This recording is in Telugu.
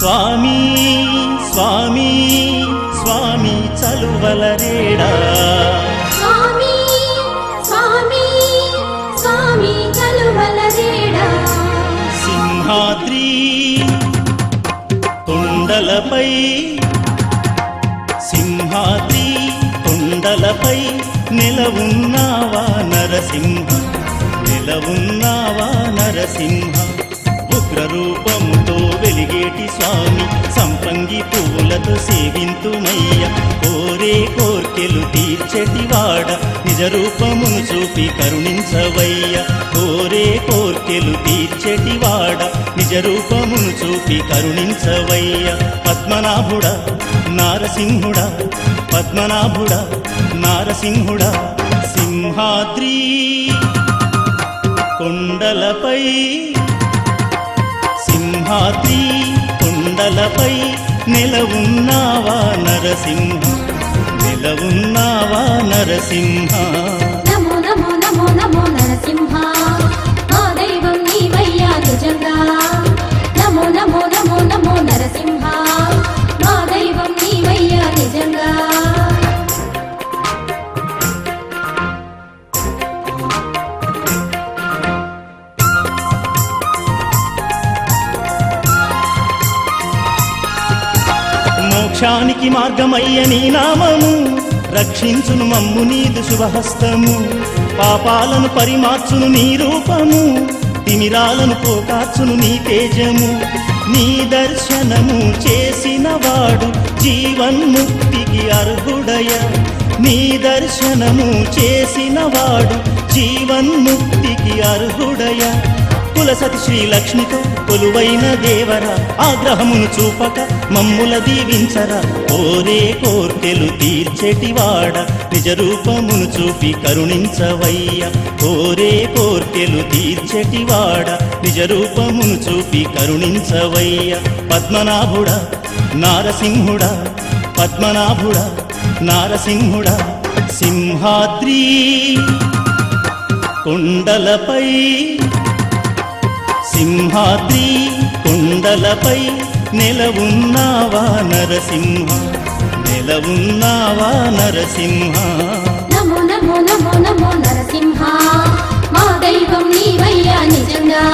స్వామి స్వామి స్వామి చలువలరేడా స్వామి స్వామి స్వామి చలువలరేడా సింహాద్రి కొండలపై సింహాద్రి కొండలపై నిలవున్నావా నరసింహ నిలవున్నావా నరసింహ ఉగ్రరూపముతో వెలిగేటి స్వామి సంపంగి పువ్వులతో సేవింతుమయ్య కోరే కోర్కెలు తీర్చెటివాడ నిజ రూపమును చూపి కరుణించవయ్య కోరే కోర్కెలు తీర్చెటివాడ నిజ రూపమును చూపి కరుణించవయ్య పద్మనాభుడా నారసింహుడా పద్మనాభుడా నారసింహుడా సింహాద్రి కొండలపై సింహాద్రి కొండలపై నిలవున్నావా నరసింహ నిలవున్నావా నరసింహ నమో నమో నమో నమో నరసింహ మా దైవం నీవయ్యా నిజంగా నమో నమో నమో నమో నరసింహ మా దైవం నీవయ్యా నిజంగా మోక్షానికి మార్గమయ్య నీ నామము రక్షించును మమ్ము నీదు శుభహస్తము పాపాలను పరిమార్చును నీ రూపము తిమిరాలను పోకార్చును నీ తేజము నీ దర్శనము చేసిన వాడు జీవన్ముక్తికి అర్హుడయ నీ దర్శనము చేసిన వాడు జీవన్ముక్తికి అర్హుడయ కులసతి శ్రీలక్ష్మితో కొలువైన దేవర ఆగ్రహమును చూపక మమ్ముల దీవించరా కోరే కోర్కెలు తీర్చెటివాడ నిజ రూపమును చూపి కరుణించవయ్య కోరే కోర్కెలు తీర్చెటివాడ నిజ రూపమును చూపి కరుణించవయ్య పద్మనాభుడా నారసింహుడా పద్మనాభుడా నారసింహుడా సింహాద్రి కొండలపై సింహాద్రి కొండలపై నిలవున్నావా నరసింహ నిలవున్నావా నరసింహ నమో నమో నమో నమో నరసింహ మా దైవం నీవయ్యా నిజంగా